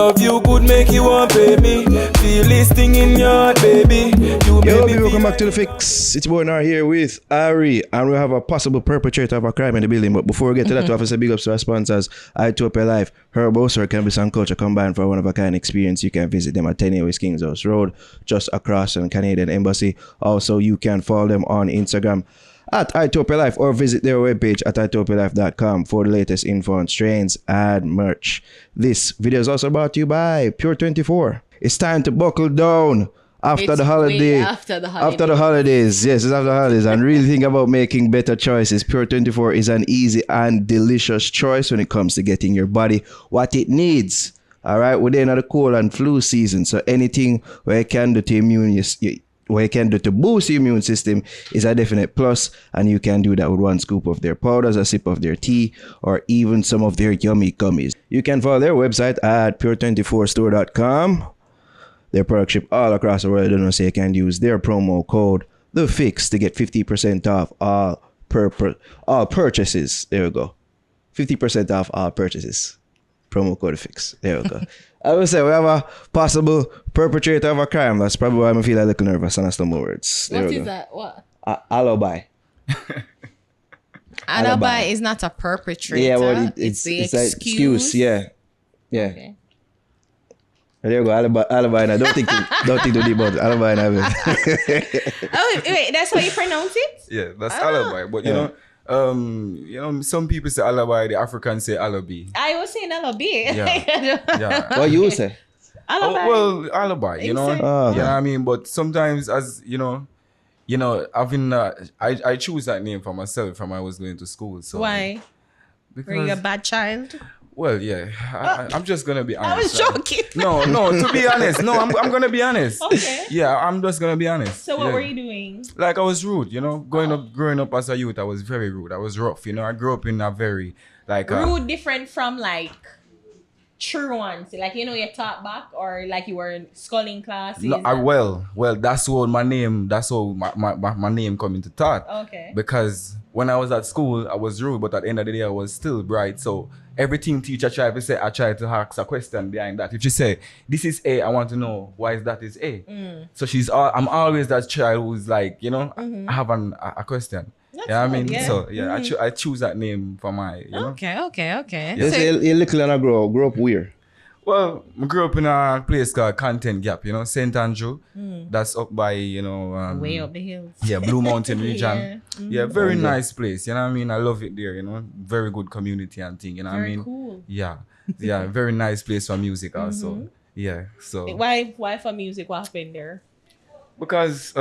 love you good, make you want pay me. Feel this thing in your heart, baby. You Yo, make me welcome feel back to The Fix. It's Boy here with Ari, and we have a possible perpetrator of a crime in the building. But before we get to that, we have to say big ups to our sponsors, Ethiopia Life, Herbo, Sir Cannabis and Culture combined for a one-of-a-kind experience. You can visit them at 10 West Kings House Road, just across from Canadian Embassy. Also, you can follow them on Instagram at Ethiopia Life or visit their webpage at ethiopialife.com for the latest info on strains and merch. This video is also brought to you by Pure 24. It's time to buckle down. After the holidays, yes, it's after the holidays, and really think about making better choices. Pure 24 is an easy and delicious choice when it comes to getting your body what it needs. All right, we're in the cold and flu season, so anything where you can do to boost your immune system is a definite plus, and you can do that with one scoop of their powders, a sip of their tea, or even some of their yummy gummies. You can follow their website at pure24store.com. Their product ship all across the world, and so you can use their promo code The Fix to get 50% off all purchases. There we go, 50% off all purchases. Promo code The Fix. There we go. I will say we have a possible perpetrator of a crime. That's probably why I feel a little nervous and I stumble words. What is that? What? Alloby. Alloby is not a perpetrator. Yeah, well, it's the excuse. Yeah. Okay. There you go, Alloby. And I don't think too deep about Alloby. Oh wait, that's how you pronounce it? Yeah, that's Alloby. But you know, some people say Alloby, the Africans say Alloby. I was saying Alloby. Yeah. What you say? Alloby. Well, Alloby, you know. Oh, okay. You know what I mean? But sometimes, as you know, I've been I choose that name for myself from when I was going to school. So why? Because, Were you a bad child? Well, yeah, I'm just gonna be honest. I was joking. No, to be honest. No, I'm gonna be honest. Okay. Yeah, I'm just gonna be honest. So what were you doing? Like I was rude, growing up as a youth, I was very rude. I was rough, I grew up in a very rude, different from like true ones. Like you taught back, or like you were in schooling class. No, well, that's how my name come into thought. Okay. Because when I was at school, I was rude, but at the end of the day, I was still bright. So everything teacher tried to say, I tried to ask a question behind that. If she say, this is A, I want to know why is that is A. So I'm always that child who's like, I have a question. That's I mean? Yeah. So yeah, I choose that name for my, Okay. You say you little and I grow up where? Well, I grew up in a place called Content Gap, St. Andrew. That's up by, way up the hills. Yeah, Blue Mountain region. Yeah, very Okay. nice place. You know what I mean? I love it there, Very good community and thing, you know what I mean? Cool. Yeah. Yeah, very nice place for music also. Yeah, so. Why for music? What happened there? Because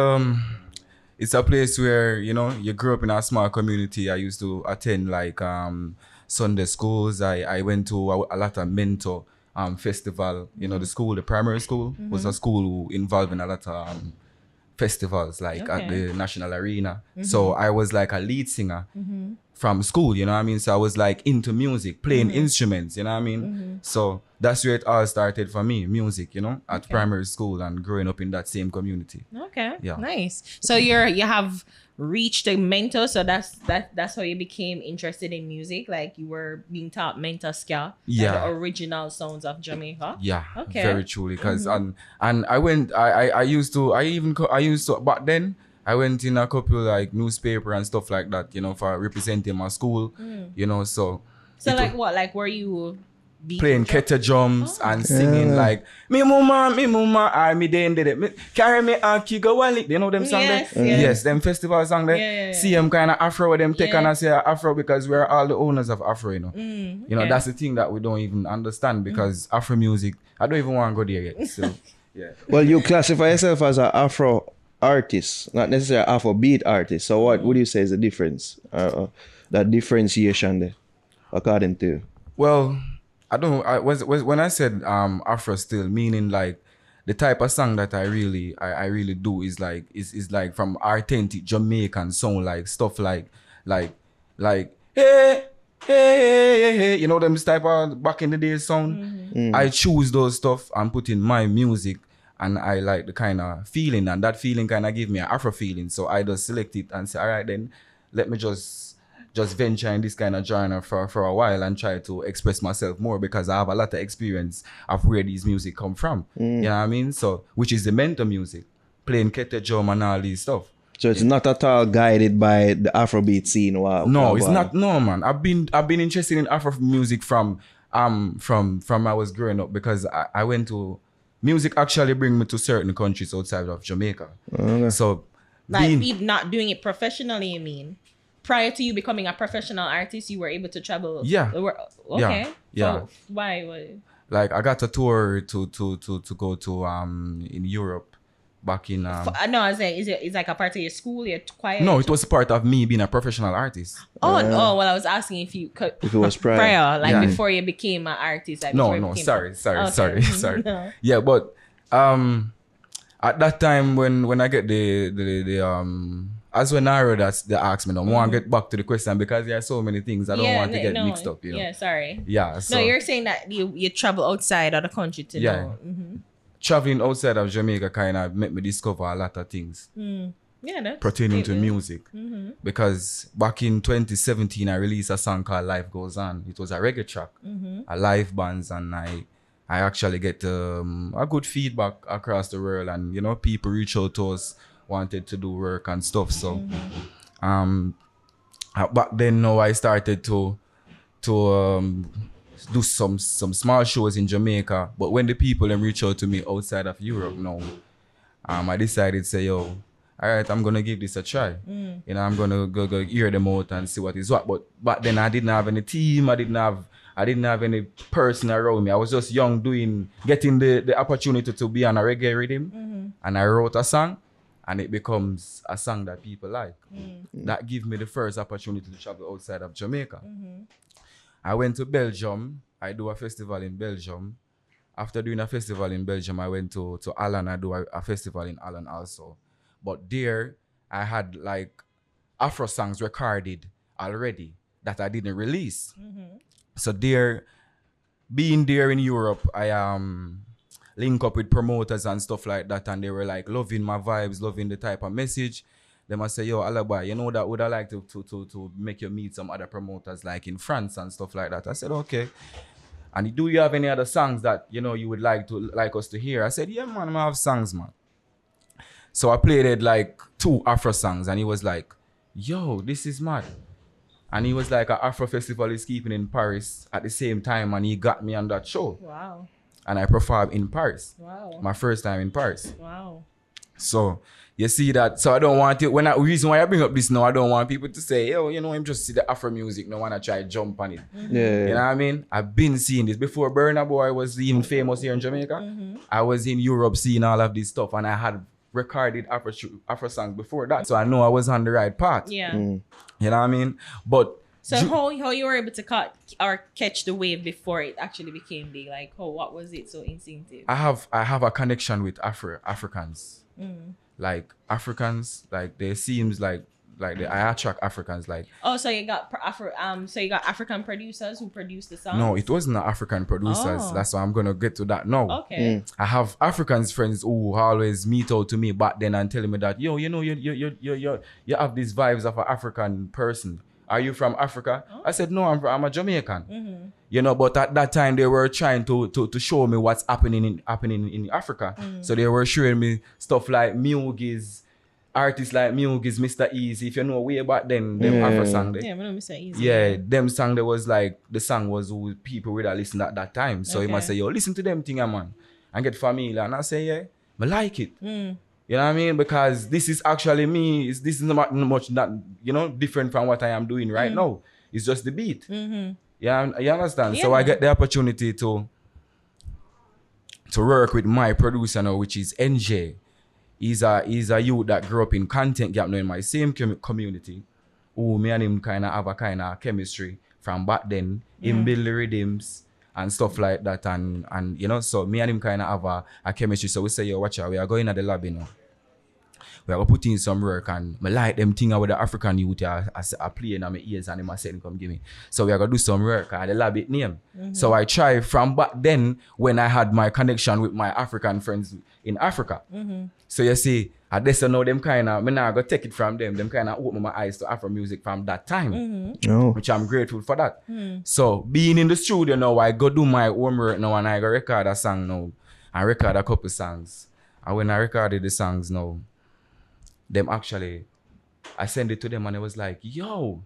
it's a place where, you grew up in a small community. I used to attend Sunday schools. I went to a lot of mentor festival. The primary school was a school involved in a lot of festivals at the National Arena. So I was like a lead singer from school, you know what I mean? So I was like into music, playing instruments, you know what I mean? So that's where it all started for me, music, at primary school and growing up in that same community. Okay. Yeah. Nice. So you have reached a mentor, so that's how you became interested in music. Like you were being taught mentor ska, Yeah. the original sounds of Jamaica. Yeah, Okay. very truly. Because and I used to back then I went in a couple newspaper and stuff like that, for representing my school, so. So like were you Playing kettle drums and singing me mama, I me then did it. Carry me and Kigo Wally. You know them song Yes, there? yes. Yes, them festival song there. Yeah. See them kind of Afro with them take Yeah. and I say Afro because we're all the owners of Afro, Okay. That's the thing that we don't even understand because Afro music, I don't even want to go there yet. So yeah. Well, you classify yourself as an Afro artist, not necessarily Afrobeat artist. So what would you say is the difference? That differentiation there, according to you? Well, when I said Afro still, meaning like the type of song that I really do is like from authentic Jamaican sound, like stuff like hey hey hey hey, them type of back in the day sound. I choose those stuff and put in my music, and I like the kind of feeling, and that feeling kind of give me an Afro feeling. So I just select it and say, all right then, let me just just venture in this kind of genre for a while and try to express myself more because I have a lot of experience of where these music come from. You know what I mean? So, which is the mental music, playing kete drum and all these stuff. So it's not at all guided by the afrobeat scene. Wow. No, it's not. No, man. I've been interested in Afro music from I was growing up because I went to music actually bring me to certain countries outside of Jamaica. Okay. So Like not doing it professionally, you mean? Prior to you becoming a professional artist, you were able to travel. Yeah. Okay. Yeah. So why? like I got a tour to go to in Europe back in No, I was saying, is like a part of your school, your choir? no, it was part of me being a professional artist. Well, I was asking if it was prior. like Yeah. before you became an artist. Like before you No, became sorry. No. Yeah, but at that time when I get the as when I heard that they asked me, I want to get back to the question because there are so many things I don't want to get mixed up, you know. Yeah, sorry. Yeah, so No, you're saying that you travel outside of the country to Yeah. know. Mm-hmm. traveling outside of Jamaica kind of made me discover a lot of things Yeah, that's pertaining to it. music. Because back in 2017, I released a song called Life Goes On. It was a reggae track, a live bands, and I actually get a good feedback across the world, and you know, people reach out to us, wanted to do work and stuff. So back then, now I started to do some small shows in Jamaica. But when the people them reach out to me outside of Europe now, I decided to say, yo, all right, I'm gonna give this a try. You know, I'm gonna go hear them out and see what is what. But back then I didn't have any team. I didn't have any person around me. I was just young, getting the opportunity to be on a reggae rhythm, and I wrote a song, and it becomes a song that people like. That gave me the first opportunity to travel outside of Jamaica. I went to Belgium. I do a festival in Belgium. After doing a festival in Belgium, I went to Holland. I do a festival in Holland also. But there, I had like Afro songs recorded already that I didn't release. So there, being there in Europe, I link up with promoters and stuff like that, and they were like loving my vibes, loving the type of message. They must say, yo, Alloby, you know that would I like to make you meet some other promoters like in France and stuff like that. I said, okay. And do you have any other songs that you know you would like us to hear? I said, yeah, man, I have songs, man. So I played it like 2 Afro songs, and he was like, yo, this is mad. And he was like, an Afro festival is keeping in Paris at the same time, and he got me on that show. Wow. And I performed in Paris. Wow. My first time in Paris. Wow. So you see that. So I don't want it. Reason why I bring up this now, I don't want people to say, yo, you know, I'm just see the Afro music. No one to try jump on it. Yeah. You know what I mean? I've been seeing this before. Burna Boy was even famous here in Jamaica. I was in Europe seeing all of this stuff, and I had recorded Afro songs before that. So I know I was on the right path. Yeah. You know what I mean? But So how you were able to catch the wave before it actually became big? Like, what was it so instinctive? I have a connection with Africans. Like Africans, like they seems like I attract Africans. Like So you got African producers who produce the songs? no, it wasn't African producers. Oh. That's why I'm gonna get to that now. Okay. I have Africans friends who always meet out to me back then and telling me that, yo, you know, you have these vibes of an African person. Are you from Africa? I said, no, I'm a Jamaican. You know, but at that time they were trying to show me what's happening in Africa. So they were showing me stuff like Mugies, artists like Mugies, Mr. Easy. If you know way back then, them Afro song. Yeah, but Mr. Easy. Yeah, them song there was like the song was who people would have listened at that time. So he must say, yo, listen to them thing, man, and get familiar. And I say, yeah, I like it. You know what I mean? Because this is actually me. This is not much that, you know, different from what I am doing right now. It's just the beat. Yeah, you understand? So I get the opportunity to work with my producer now, which is NJ. He's a youth that grew up in Content Gap now in my same community. Who me and him kind of have a kind of chemistry from back then. Him build the rhythms and stuff like that, and you know, so me and him kind of have a chemistry. So we say, yo, watch out, we are going at the lobby now. we are gonna put in some work and I like them thing with the African youth I play in my ears and I said come give me. So we are gonna do some work and the lab it name. So I try from back then when I had my connection with my African friends in Africa. So you see, I just know them kind of, I now go take it from them kind of open my eyes to Afro music from that time, which I'm grateful for that. So being in the studio now, I go do my homework now and I go record a song now and record a couple songs. And when I recorded the songs now, them actually, I send it to them and it was like, yo,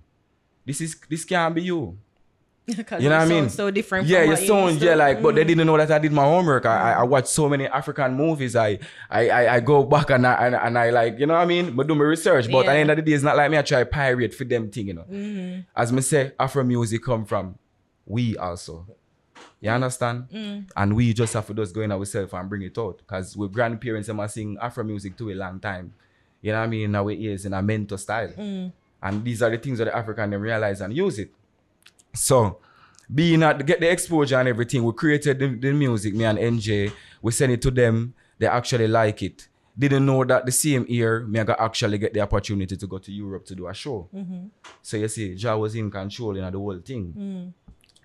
this can't be you. You know what I mean? So different. Yeah, from you what sound used to. like, but they didn't know that I did my homework. I watched so many African movies. I go back and I like, you know what I mean? I do my research, but at the end of the day, it's not like me. I try pirate for them thing, you know. As me say, Afro music come from we also. You understand? And we just have to just go in ourselves and bring it out. Because with grandparents, them are sing Afro music too a long time. You know what I mean? In our ears, in a mental style. And these are the things that the African them realize and use it. So, being at get the exposure and everything, we created the music, me and NJ, we sent it to them, they actually like it. Didn't know that the same year, me I got actually get the opportunity to go to Europe to do a show. So you see, Ja was in control in the whole thing.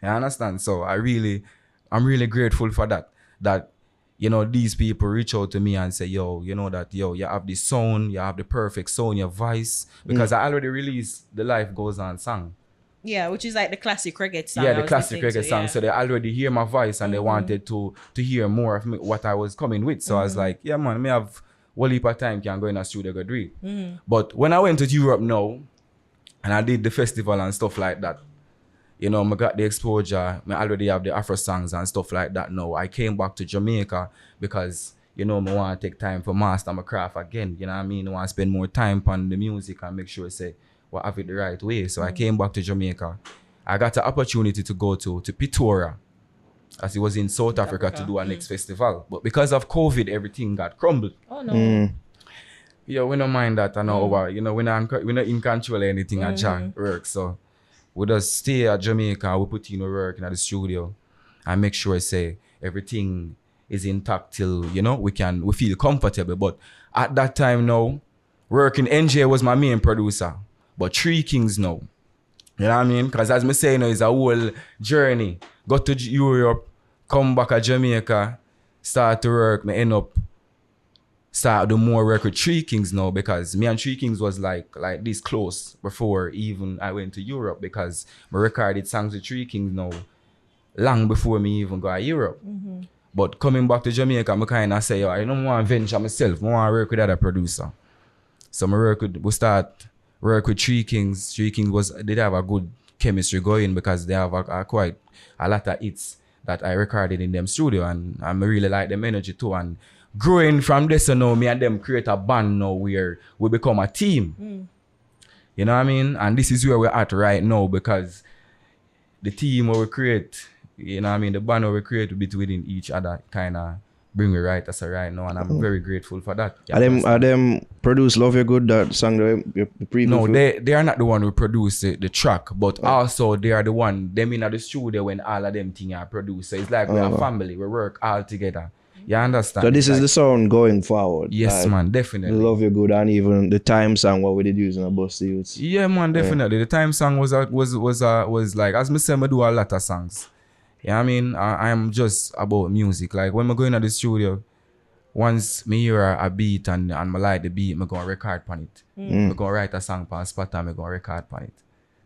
You understand? So I'm really grateful for that. That, you know, these people reach out to me and say, yo, you know that, yo, you have the sound, you have the perfect sound, your voice. Because I already released the Life Goes On song. Yeah, which is like the classic reggae song. Yeah, the classic reggae song. So they already hear my voice and they wanted to hear more of me, what I was coming with. So I was like, yeah, man, me have one heap of time can go in a studio go do it. But when I went to Europe now and I did the festival and stuff like that, you know, I got the exposure. I already have the Afro songs and stuff like that now. I came back to Jamaica because, you know, I want to take time for master my craft again. You know what I mean? I want to spend more time on the music and make sure say, well, have it the right way. So I came back to Jamaica. I got the opportunity to go to Pretoria, as it was in South Africa to do our next festival. But because of COVID, everything got crumbled. Oh, no. Yeah, we don't mind that. I know, you know, we're not in control of anything at Jack work. So we just stay at Jamaica, we put in our work in the studio and make sure, say, everything is intact till, you know, we feel comfortable. But at that time now, working, NJ was my main producer. But Three Kings now. You know what I mean? Because as me say, you know, it's a whole journey. Go to Europe, come back to Jamaica, start to work, me end up start do more work with Three Kings now because me and Three Kings was like this close before even I went to Europe because I recorded songs with Three Kings now long before me even go to Europe. But coming back to Jamaica, I kind of say, yo, I don't want to venture myself. I want to work with other producer. So we start work with Three Kings. Three Kings did have a good chemistry going because they have quite a lot of hits that I recorded in them studio and I really like them energy too. And growing from this, you know, me and them create a band now where we become a team. You know what I mean? And this is where we're at right now because the team where we create, you know what I mean, the band where we create within each other kind of bring me right as a right now, and I'm very grateful for that. Are them produce Love You Good, that song that you previous? No, they are not the one who produce the track, but also they are the one, them in the studio when all of them things are produced. So it's like we're a family, we work all together. You understand? So this is the sound going forward. Yes, man, definitely. Love You Good and even the time song what we did using a bus the youths. Yeah, man, definitely. The time song was like, as me say, I do a lot of songs. Yeah, I mean, I'm just about music. Like when I go into the studio, once me hear a beat and I like the beat, I'm going to record on it. I'm going to write a song on spot and I'm going to record on it.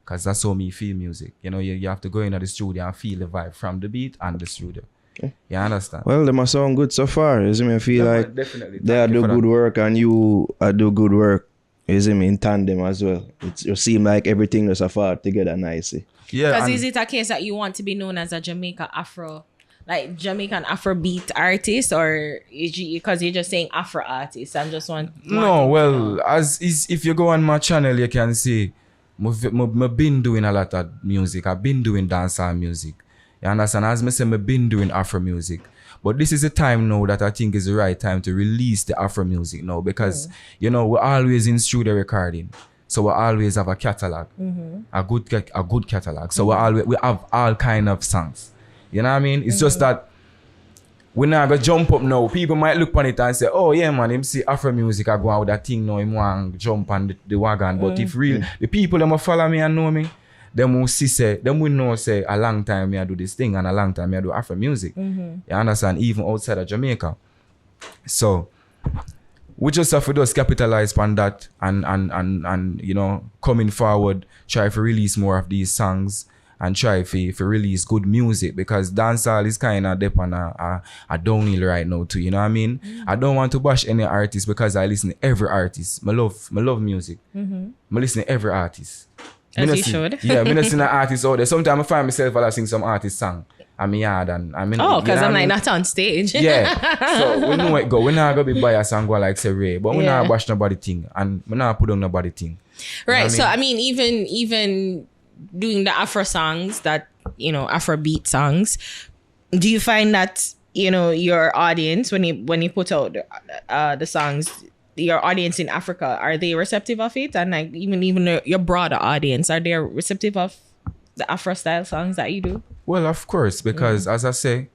Because that's how me feel music. You know, you have to go into the studio and feel the vibe from the beat and the studio. Okay. You understand? Well, they must sound good so far. You see me? I feel like definitely. They do good work and you do good work. You see me? In tandem as well. You seem like everything just fall together nicely. Yeah. Because is it a case that you want to be known as a Jamaican afrobeat artist, or because you're just saying Afro artist and just want? No, well, if you go on my channel, you can see I've been doing a lot of music. I've been doing dancehall music. You understand? As I say, I've been doing Afro music. But this is the time now that I think is the right time to release the Afro music now because, you know, we're always in studio recording. So we always have a catalog, a good catalog. So we have all kind of songs. You know what I mean? It's just that we not gonna jump up now. People might look on it and say, oh yeah man, him see Afro music I go out with that thing now, him want jump on the wagon. But if real the people them follow me and know me, them will see say, them will know say a long time me I do this thing and a long time me I do Afro music. You understand? Even outside of Jamaica. So we just have to just capitalize on that and you know, coming forward, try to release more of these songs and try to release good music, because dancehall is kind of dip on a downhill right now too, you know what I mean? I don't want to bash any artist because I listen to every artist. I love music. I listen to every artist. As you should. Yeah, I listen to artists out there. Sometimes I find myself while I sing some artist song. I'm yard and I'm in. Oh, because I'm like not on stage. Yeah. So we know it go. We're not gonna be biased and go like say Ray, but we're not bash nobody thing and we're not put on nobody thing. Right. You know So I mean, even doing the Afro songs, that, you know, Afrobeat songs, do you find that, you know, your audience when you put out the songs, your audience in Africa, are they receptive of it? And like even your broader audience, are they receptive of the Afro style songs that you do? Well, of course, because as I say,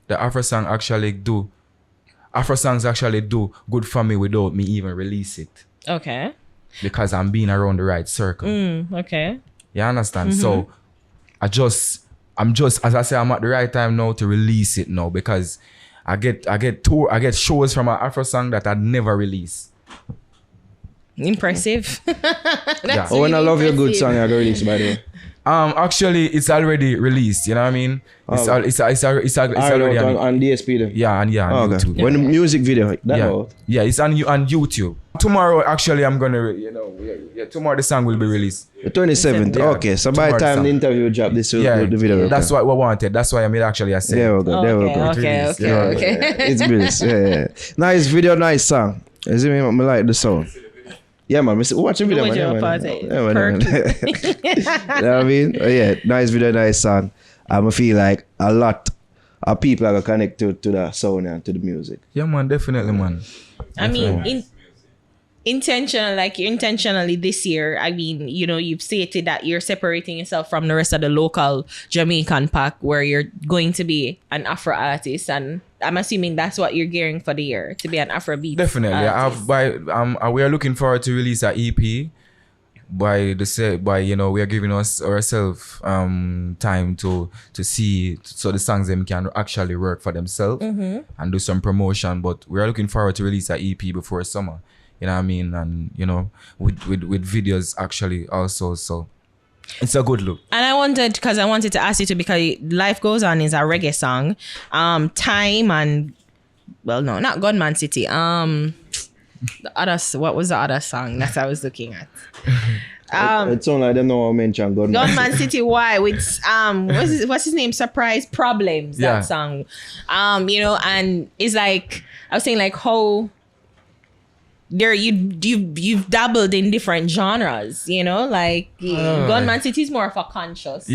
the Afro songs actually do good for me without me even release it. Okay. Because I'm being around the right circle. Okay. You understand? So I'm just, as I say, I'm at the right time now to release it now, because I get shows from an Afro song that I'd never release. Impressive. That's Oh, when I love your good impressive. song, I go release by the way. Actually, it's already released. You know what I mean? It's already on DSP then. Yeah, on Okay. YouTube. When the music video that Yeah, out. yeah, it's on YouTube. Tomorrow, actually, I'm gonna, tomorrow the song will be released. The 27th. Yeah. Okay. So by the Tomorrow time song. the interview drop, this will Yeah, the video. that's what we wanted. That's why I made actually a say. There we go. There we go. Okay. It's bliss. Yeah. Nice video, nice song. You see me? I like the song. Yeah, man. Watch the video, man. Yeah, man. Yeah, man. You know what I mean? Oh, yeah. Nice video, nice song. I feel like a lot of people are going to connect to the sound and to the music. Yeah, man, definitely, man. I mean, intentionally this year, I mean, you know, you've stated that you're separating yourself from the rest of the local Jamaican pack, where you're going to be an Afro artist, and I'm assuming that's what you're gearing for the year, to be an Afrobeat Definitely. artist. We are looking forward to release an EP we are giving ourselves time to see, so the songs them can actually work for themselves and do some promotion. But we are looking forward to release an EP before summer. You know what I mean? And you know, with videos actually also, so it's a good look. And I wanted to ask you to, because Life Goes On is a reggae song. Time and, well, no, not Gunman City. What was the other song that I was looking at? It sounds like them no mention Gunman City. Why? With what's his name? Surprise Problems. Yeah. That song. You know, and it's like, I was saying, like, how there you've dabbled in different genres, you know, like Gunman City is more of a conscious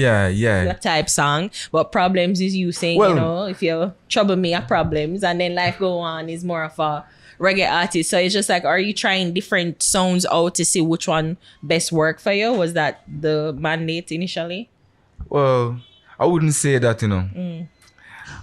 type song, but Problems is you saying, you know, if you trouble me at Problems, and then Life Go On is more of a reggae artist. So it's just like, are you trying different sounds out to see which one best work for you? Was that the mandate initially? Well, I wouldn't say that, you know.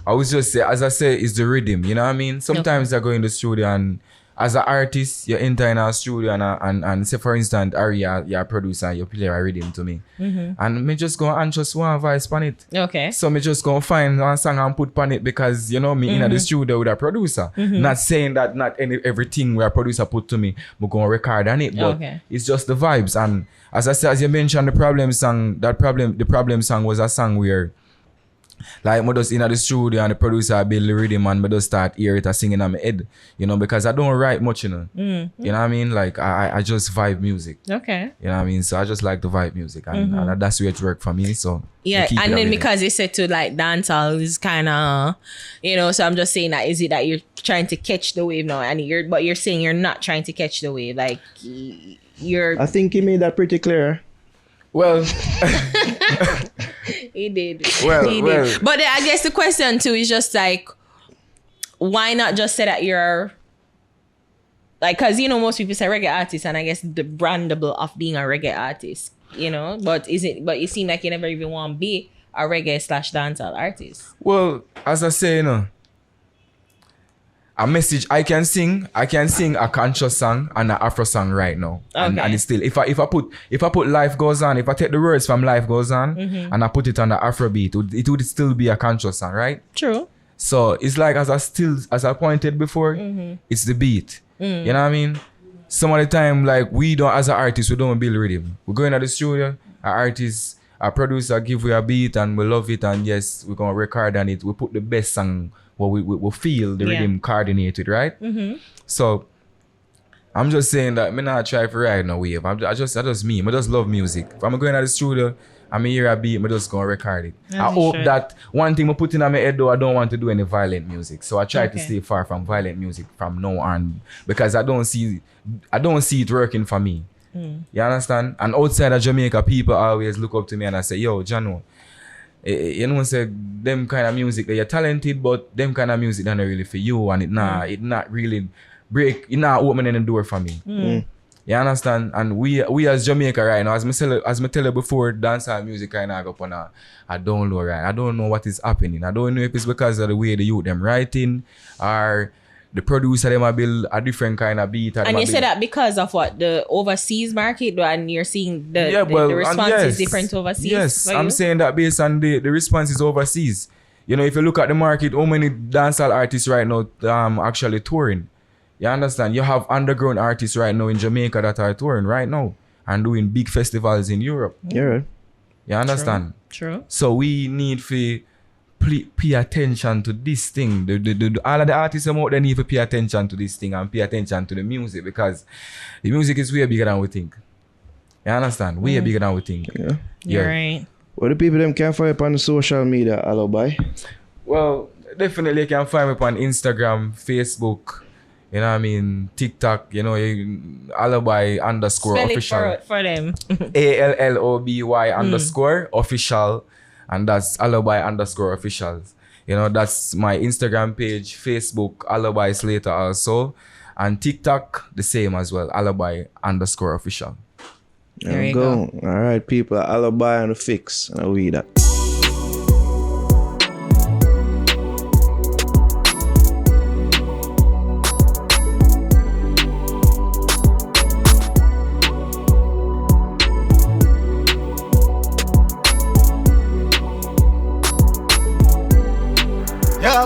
I would just say, as I say, it's the rhythm, you know what I mean? Sometimes I go in the studio and as an artist, you enter in a studio and say, for instance, Ari, you're a producer, you play a rhythm to me. And me just go and just one voice on it. Okay. So me just go find one song and put on it, because, you know, me in the studio with a producer. Not saying that not everything where a producer put to me, we go and record on it, but it's just the vibes. And as I said, as you mentioned, the problem song was a song where, like, I just in the studio and the producer build the rhythm and I just start hear it singing on my head, you know, because I don't write much, you know. You know what I mean? Like, I just vibe music. Okay. You know what I mean? So I just like the vibe music, and that's where it worked for me. So yeah, keep it and that then way. because you said to like dancehall is kind of, you know, so I'm just saying that, is it that you're trying to catch the wave now, and you're saying you're not trying to catch the wave, like you're. I think he made that pretty clear. Well, He did. Well. But I guess the question too is just like, why not just say that you're like, because, you know, most people say reggae artist, and I guess the brandable of being a reggae artist, you know, but you seem like you never even want to be a reggae / dancehall artist. well, as I say, you know, a message. I can sing a conscious song and an Afro song right now. And it's still if I put Life Goes On, if I take the words from Life Goes On and I put it on the afrobeat, it would still be a conscious song, right? True. So it's like as I pointed before, it's the beat. You know what I mean? Some of the time, like we don't, as an artist, we don't build rhythm. We go into the studio, our artist, our producer give you a beat and we love it, and yes, we're gonna record on it. We put the best song what we feel the rhythm coordinated, right? So I'm just saying that me not try for ride no wave. I just me. I just love music. If I'm going to the studio, I'm hear a beat, I just gonna record it. I hope that one thing I put in my head though, I don't want to do any violent music. So I try to stay far from violent music from now on, because I don't see it working for me. You understand? And outside of Jamaica, people always look up to me and I say, yo, Jano, you know, say them kind of music that you're talented, but them kind of music not really for you, and it not really it not opening the door for me. You understand? And we as Jamaica right now, as me tell you before, dancehall music kind of go up on a down low, right? I don't know what is happening. I don't know if it's because of the way the youth them writing, or the producer them a build a different kind of beat. And you say that because of what? The overseas market, and you're seeing the response is different overseas? Yes, I'm saying that based on the response is overseas. You know, if you look at the market, how many dancehall artists right now actually touring? You understand? You have underground artists right now in Jamaica that are touring right now and doing big festivals in Europe. Yeah, right. You understand? True. So we need to pay attention to this thing. All of the artists out there need to pay attention to this thing and pay attention to the music, because the music is way bigger than we think. You understand? Way bigger than we think. Yeah. You're right. What the people them can find on the social media, Alloby? Well, definitely you can find me on Instagram, Facebook, you know what I mean, TikTok, you know, Alloby _ Spell official. it for them. ALLOBY _ official. And that's Alloby _ official. You know, that's my Instagram page, Facebook, Alloby Slater also. And TikTok, the same as well, Alloby _ official. There you go. All right, people, Alloby on the fix. And I'll read that. Yeah.